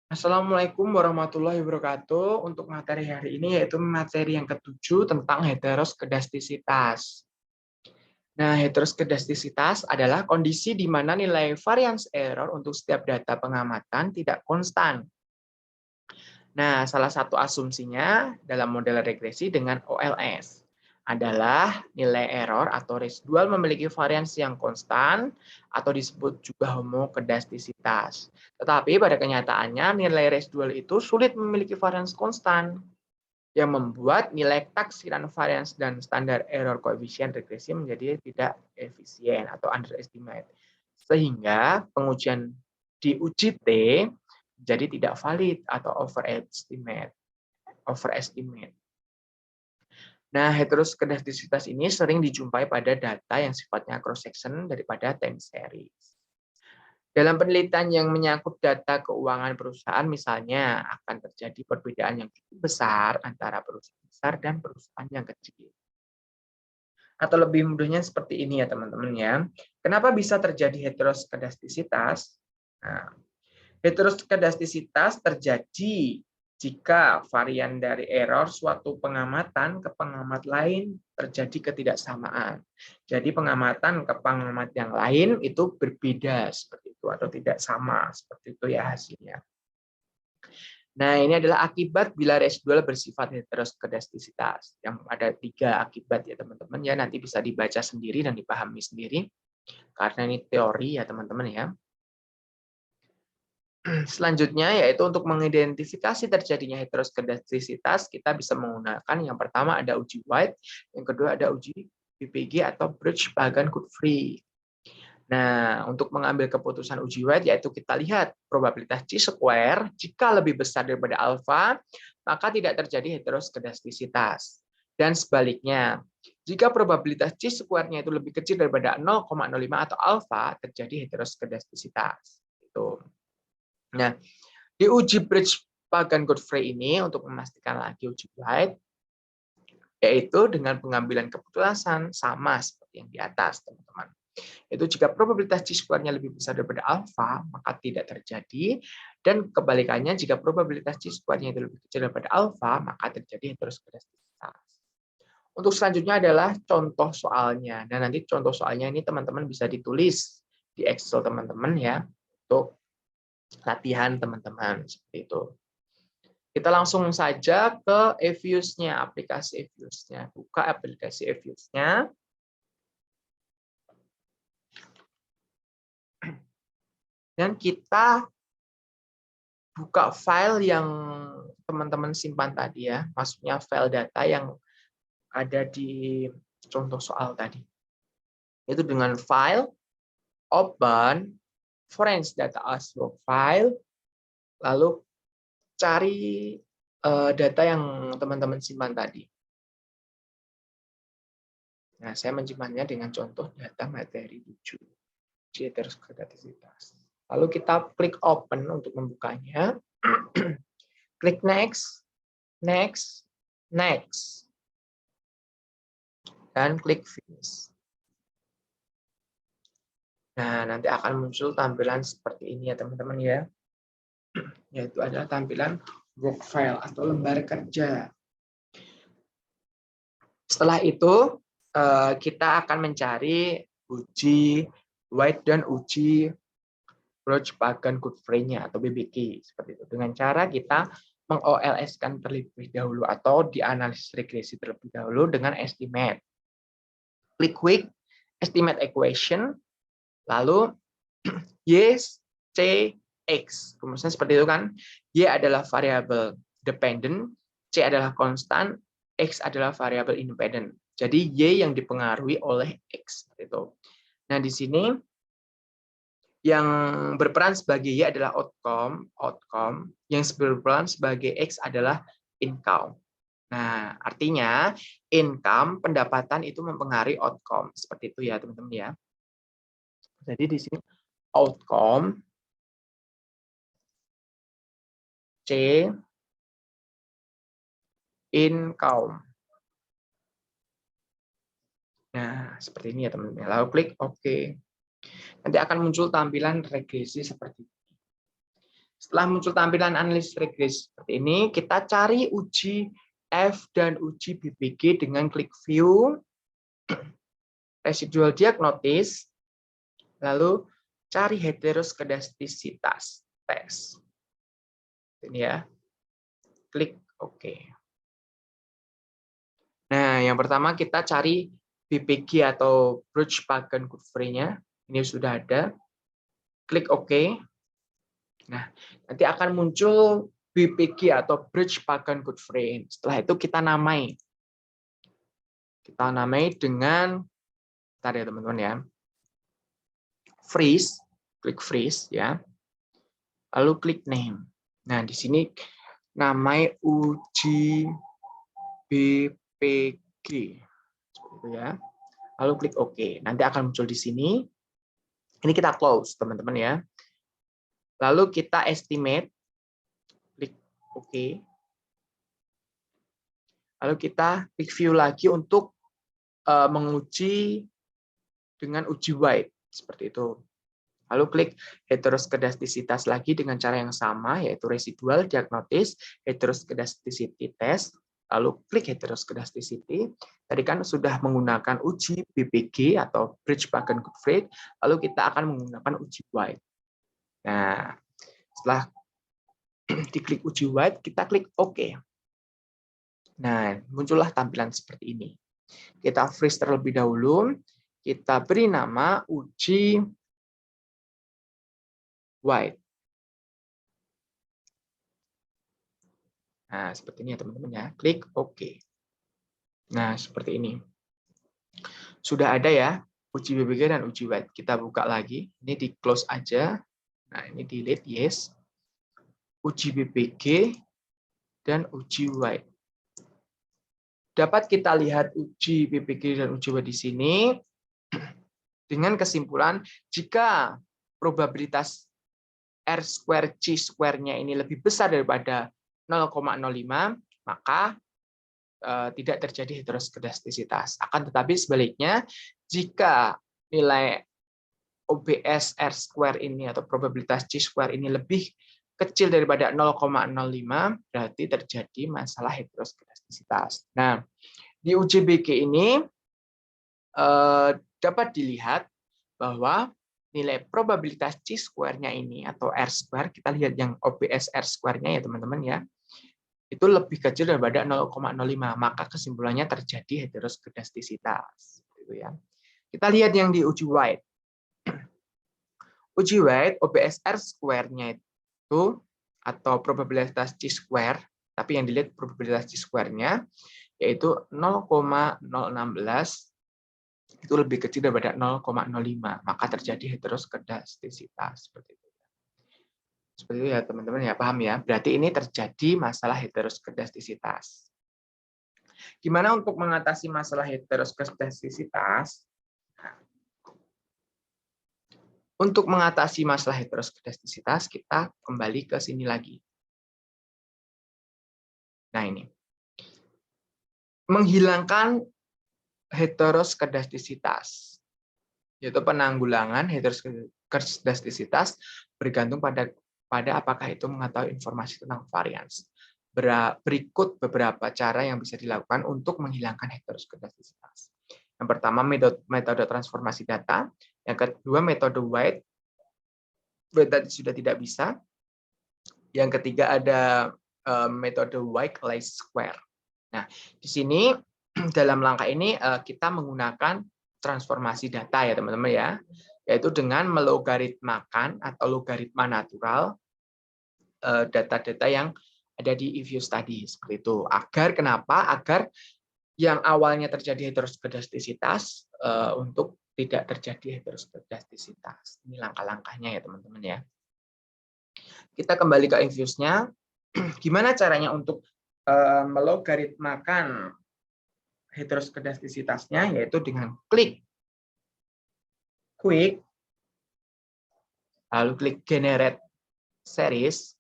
Assalamualaikum warahmatullahi wabarakatuh. Untuk materi hari ini yaitu materi yang ketujuh tentang heteroskedastisitas. Nah, heteroskedastisitas adalah kondisi di mana nilai variance error untuk setiap data pengamatan tidak konstan. Nah, salah satu asumsinya dalam model regresi dengan OLS adalah nilai error atau residual memiliki varians yang konstan atau disebut juga homokedastisitas. Tetapi pada kenyataannya nilai residual itu sulit memiliki varians konstan yang membuat nilai taksiran varians dan standar error koefisien regresi menjadi tidak efisien atau underestimate. Sehingga pengujian di uji T jadi tidak valid atau overestimate. Nah, heteroskedastisitas ini sering dijumpai pada data yang sifatnya cross-section daripada time series. Dalam penelitian yang menyangkut data keuangan perusahaan, misalnya, akan terjadi perbedaan yang cukup besar antara perusahaan besar dan perusahaan yang kecil. Atau lebih mudahnya seperti ini ya teman-teman ya. Kenapa bisa terjadi heteroskedastisitas? Nah, heteroskedastisitas terjadi jika varian dari error suatu pengamatan ke pengamat lain terjadi ketidaksamaan. Jadi pengamatan ke pengamat yang lain itu berbeda seperti itu atau tidak sama seperti itu ya hasilnya. Nah, ini adalah akibat bila residual bersifat heteroskedastisitas. Yang ada 3 akibat ya teman-teman ya, nanti bisa dibaca sendiri dan dipahami sendiri karena ini teori ya teman-teman ya. Selanjutnya yaitu untuk mengidentifikasi terjadinya heteroskedastisitas, kita bisa menggunakan yang pertama ada uji White, yang kedua ada uji BPG atau Birch-Pagan-Goodfried. Nah, untuk mengambil keputusan uji White yaitu kita lihat probabilitas chi-square jika lebih besar daripada alfa, maka tidak terjadi heteroskedastisitas. Dan sebaliknya, jika probabilitas chi-square-nya itu lebih kecil daripada 0,05 atau alfa, terjadi heteroskedastisitas. Itu. Nah, di uji Birch-Pagan-Goodfried ini untuk memastikan lagi uji White, yaitu dengan pengambilan keputusan sama seperti yang di atas, teman-teman. Itu jika probabilitas chi-square-nya lebih besar daripada alfa, maka tidak terjadi. Dan kebalikannya, jika probabilitas chi-square-nya itu lebih kecil daripada alfa, maka terjadi heteroskedastisitas. Untuk selanjutnya adalah contoh soalnya. Dan nanti contoh soalnya ini teman-teman bisa ditulis di Excel teman-teman ya, untuk latihan teman-teman seperti itu. Kita langsung saja ke eViews-nya, aplikasi eViews-nya. Buka aplikasi eViews-nya. Dan kita buka file yang teman-teman simpan tadi ya, maksudnya file data yang ada di contoh soal tadi. Itu dengan file, open, foreign data as work file, lalu cari data yang teman-teman simpan tadi. Nah, saya menyimpannya dengan contoh data materi 7, heteroskedastisitas. Lalu kita klik open untuk membukanya. Klik next, next, next. Dan klik finish. Nah, nanti akan muncul tampilan seperti ini ya teman-teman ya. Yaitu adalah tampilan work file atau lembar kerja. Setelah itu, kita akan mencari uji White dan uji Birch-Pagan-Goodfried-nya atau BBG seperti itu. Dengan cara kita meng-OLS-kan terlebih dahulu atau dianalisis regresi terlebih dahulu dengan estimate. Klik quick estimate equation, lalu Y, C, X. Kemudian seperti itu kan. Y adalah variabel dependent, C adalah konstan, X adalah variabel independent. Jadi Y yang dipengaruhi oleh X. Itu. Nah, di sini yang berperan sebagai Y adalah outcome, yang berperan sebagai X adalah income. Nah, artinya income, pendapatan itu mempengaruhi outcome. Seperti itu ya, teman-teman ya. Jadi di sini outcome C income. Nah, seperti ini ya teman-teman. Lalu klik OK. Nanti akan muncul tampilan regresi seperti ini. Setelah muncul tampilan analisis regresi seperti ini, kita cari uji F dan uji BPG dengan klik View, Residual Diagnosis, lalu cari heteroskedastisitas tes. Ini ya, klik OK. Nah, yang pertama kita cari BPG atau Brugsch-Pagan-Godfrey-nya. Ini sudah ada. Klik OK. Nah, nanti akan muncul BPG atau Brugsch-Pagan-Godfrey. Setelah itu kita namai. Kita namai dengan, bentar ya teman-teman ya, freeze, klik freeze ya. Lalu klik name. Nah, di sini namai uji BPG. Seperti itu ya. Lalu klik OK. Nanti akan muncul di sini. Ini kita close, teman-teman ya. Lalu kita estimate, klik OK. Lalu kita klik view lagi untuk menguji dengan uji white, seperti itu. Lalu klik heteroskedastisitas lagi dengan cara yang sama, yaitu residual diagnosis, heteroskedasticity test, lalu klik heteroskedasticity. Tadi kan sudah menggunakan uji BPG atau Brugsch-Pagan-Godfrey, lalu kita akan menggunakan uji white. Nah, setelah diklik uji white, kita klik OK. Nah, muncullah tampilan seperti ini. Kita freeze terlebih dahulu, kita beri nama uji white. Nah, seperti ini ya teman-teman ya. Klik OK. Nah, seperti ini. Sudah ada ya, uji BPG dan uji white. Kita buka lagi. Ini di close aja. Nah, ini delete, yes. Uji BPG dan uji white. Dapat kita lihat uji BPG dan uji white di sini dengan kesimpulan jika probabilitas R square C square-nya ini lebih besar daripada 0,05, maka tidak terjadi heteroskedastisitas. Akan tetapi sebaliknya, jika nilai OBS R square ini atau probabilitas C square ini lebih kecil daripada 0,05, berarti terjadi masalah heteroskedastisitas. Nah, di uji BG ini dapat dilihat bahwa nilai probabilitas C square-nya ini atau R square, kita lihat yang OBS R square-nya ya teman-teman ya, itu lebih kecil daripada 0,05, maka kesimpulannya terjadi heteroskedastisitas. Gitu ya. Kita lihat yang di uji white. Uji white, OBS R square-nya itu, atau probabilitas C square, tapi yang dilihat probabilitas C square-nya, yaitu 0,016, itu lebih kecil daripada 0,05, maka terjadi heteroskedastisitas. Seperti itu. Seperti itu ya teman-teman ya, paham ya? Berarti ini terjadi masalah heteroskedastisitas. Gimana untuk mengatasi masalah heteroskedastisitas? Untuk mengatasi masalah heteroskedastisitas, kita kembali ke sini lagi. Nah ini. Menghilangkan heteroskedastisitas, yaitu penanggulangan heteroskedastisitas bergantung pada apakah itu mengetahui informasi tentang varians. Berikut beberapa cara yang bisa dilakukan untuk menghilangkan heteroskedastisitas. Yang pertama, metode transformasi data. Yang kedua, metode white. Tadi sudah tidak bisa. Yang ketiga ada metode white least square. Nah, di sini dalam langkah ini kita menggunakan transformasi data ya teman-teman ya, yaitu dengan melogaritmakan atau logaritma natural data-data yang ada di eView study seperti itu. Kenapa? Agar yang awalnya terjadi heteroskedastisitas untuk tidak terjadi heteroskedastisitas. Ini langkah-langkahnya ya teman-teman ya. Kita kembali ke eView-nya. Gimana caranya untuk melogaritmakan heteroskedastisitasnya, yaitu dengan klik quick, lalu klik generate series.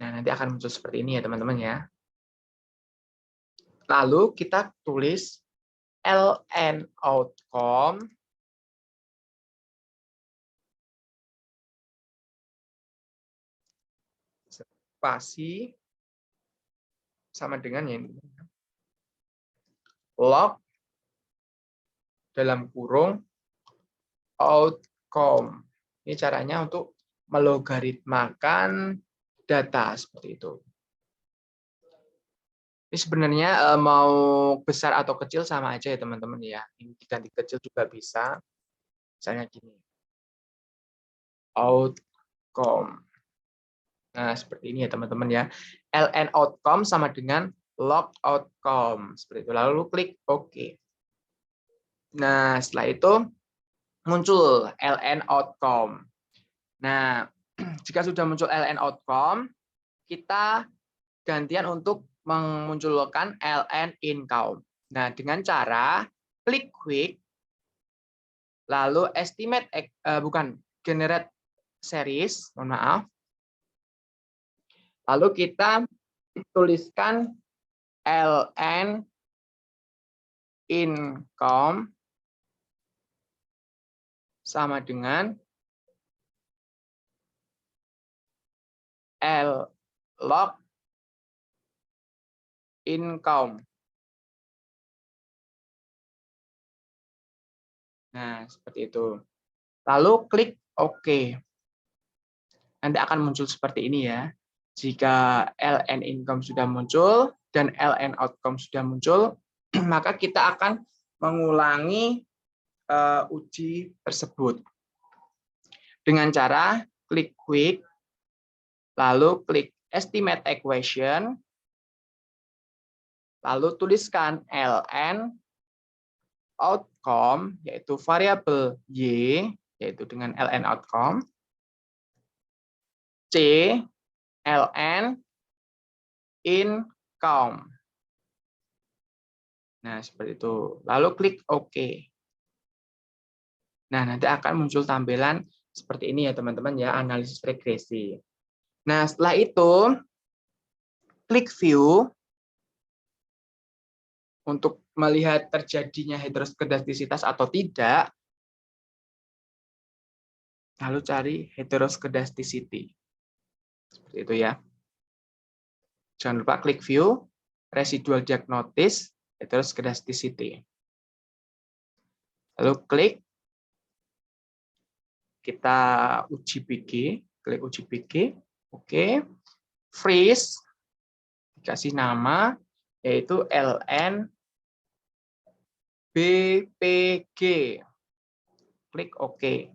Nah, nanti akan muncul seperti ini ya teman-teman ya. Lalu kita tulis ln outcome spasi sama dengan yang ini. Log dalam kurung outcome. Ini caranya untuk melogaritmakan data seperti itu. Ini sebenarnya mau besar atau kecil sama aja ya teman-teman ya. Ini diganti kecil juga bisa. Misalnya gini. Outcome. Nah, seperti ini ya teman-teman ya. ln outcome sama dengan log outcome. Seperti itu. Lalu klik OK. Nah, setelah itu muncul ln outcome. Nah, jika sudah muncul ln outcome, kita gantian untuk memunculkan ln income. Nah, dengan cara klik quick, lalu estimate, generate series, mohon maaf. Lalu kita tuliskan ln income sama dengan log income. Nah, seperti itu. Lalu klik OK. Nanti akan muncul seperti ini ya. Jika ln income sudah muncul dan ln outcome sudah muncul, maka kita akan mengulangi uji tersebut. Dengan cara klik quick, lalu klik estimate equation, lalu tuliskan ln outcome, yaitu variabel y, yaitu dengan ln outcome, c, ln income. Nah, seperti itu. Lalu klik OK. Nah, nanti akan muncul tampilan seperti ini ya, teman-teman ya, analisis regresi. Nah, setelah itu klik view untuk melihat terjadinya heteroskedastisitas atau tidak. Lalu cari heteroskedasticity. Seperti itu ya. Jangan lupa klik view, residual diagnosis, heteroskedasticity. Lalu klik, kita uji PG, klik uji PG, oke. Freeze, dikasih nama, yaitu ln BPG. Klik OK.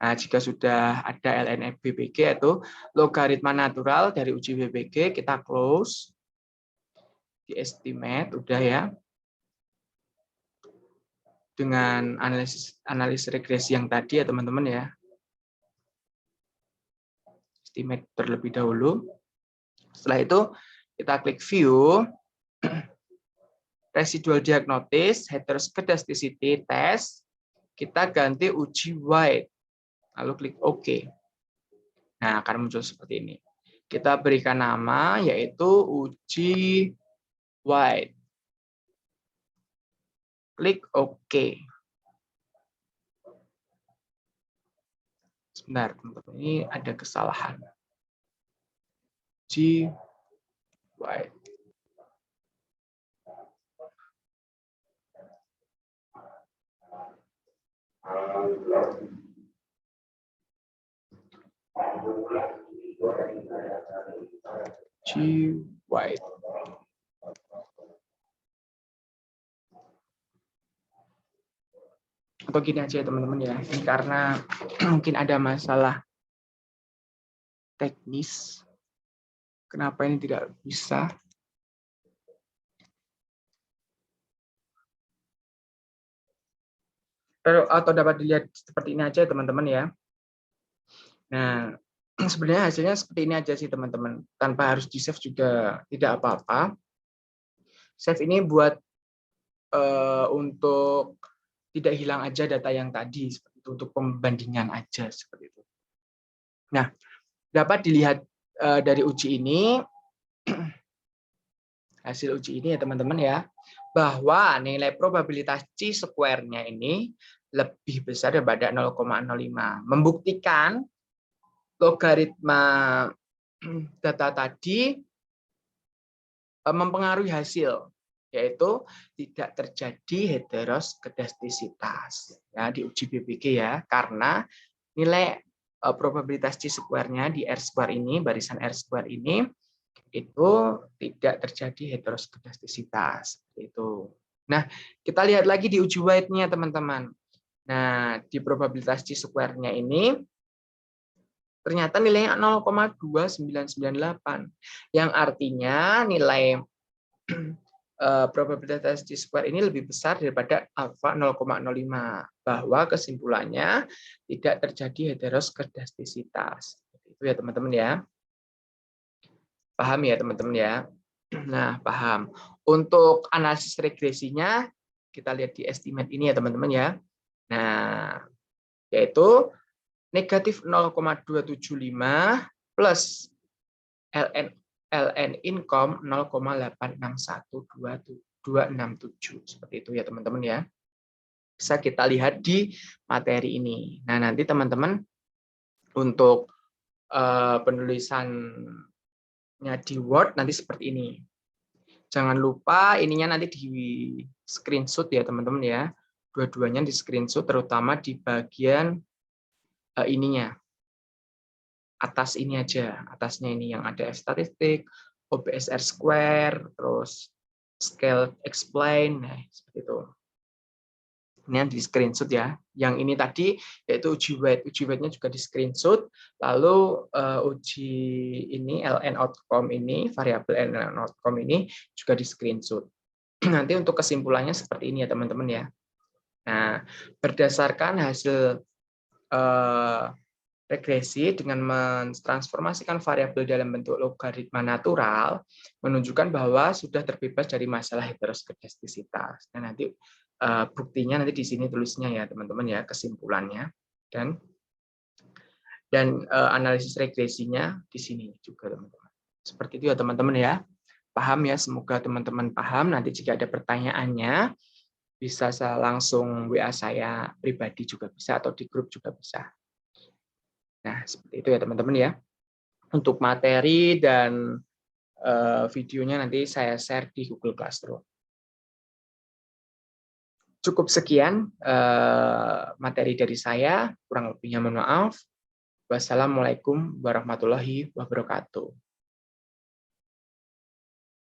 Nah, jika sudah ada ln BPG, yaitu logaritma natural dari uji BPG, kita close. Di estimate, udah ya. Dengan analisis regresi yang tadi ya teman-teman ya. Estimate terlebih dahulu. Setelah itu kita klik view, residual diagnosis, heteroskedasticity test, kita ganti uji White. Lalu klik OK. Nah, akan muncul seperti ini. Kita berikan nama yaitu uji White. Klik OK. Sebentar, teman-teman, ini ada kesalahan. Uji White. Uji White. Atau gini aja ya teman-teman ya, ini karena mungkin ada masalah teknis, kenapa ini tidak bisa. Atau dapat dilihat seperti ini aja teman-teman ya. Nah, sebenarnya hasilnya seperti ini aja sih teman-teman, tanpa harus di-save juga tidak apa-apa. Save ini buat untuk tidak hilang aja data yang tadi, seperti itu, untuk pembandingan aja seperti itu. Nah, dapat dilihat dari uji ini, hasil uji ini ya teman-teman ya, bahwa nilai probabilitas chi-square-nya ini lebih besar daripada 0,05, membuktikan logaritma data tadi mempengaruhi hasil, yaitu tidak terjadi heteroskedastisitas ya di uji BPG ya, karena nilai probabilitas chi-square-nya di R-square ini, barisan R-square ini itu tidak terjadi heteroskedastisitas itu. Nah, kita lihat lagi di uji White-nya teman-teman. Nah, di probabilitas chi-square-nya ini ternyata nilainya 0,2998, yang artinya nilai probabilitas chi-square ini lebih besar daripada alfa 0,05, bahwa kesimpulannya tidak terjadi heteroskedastisitas. Itu ya teman-teman ya. Paham ya teman-teman ya. Nah, paham. Untuk analisis regresinya kita lihat di estimate ini ya teman-teman ya. Nah, yaitu negatif 0,275 plus ln income 0,8612267, seperti itu ya teman-teman ya. Bisa kita lihat di materi ini. Nah, nanti teman-teman untuk penulisannya di Word nanti seperti ini. Jangan lupa ininya nanti di screenshot ya teman-teman ya. Dua-duanya di screenshot, terutama di bagian ininya. Atas ini aja, atasnya ini yang ada F statistik, OBSR square, terus scale explain, nah seperti itu. Ini yang di screenshot ya. Yang ini tadi yaitu uji weight. Uji weight-nya juga di screenshot. Lalu uji ini LN outcome ini, variabel LN outcome ini juga di screenshot. Nanti untuk kesimpulannya seperti ini ya teman-teman ya. Nah, berdasarkan hasil regresi dengan mentransformasikan variabel dalam bentuk logaritma natural menunjukkan bahwa sudah terbebas dari masalah heteroskedastisitas. Nah, nanti buktinya nanti di sini tulisnya ya teman-teman ya, kesimpulannya dan analisis regresinya di sini juga teman-teman. Seperti itu ya teman-teman ya. Paham ya, semoga teman-teman paham. Nanti jika ada pertanyaannya bisa langsung WA saya pribadi juga bisa, atau di grup juga bisa. Nah, seperti itu ya teman-teman ya. Untuk materi dan videonya nanti saya share di Google Classroom. Cukup sekian materi dari saya, kurang lebihnya mohon maaf. Wassalamualaikum warahmatullahi wabarakatuh.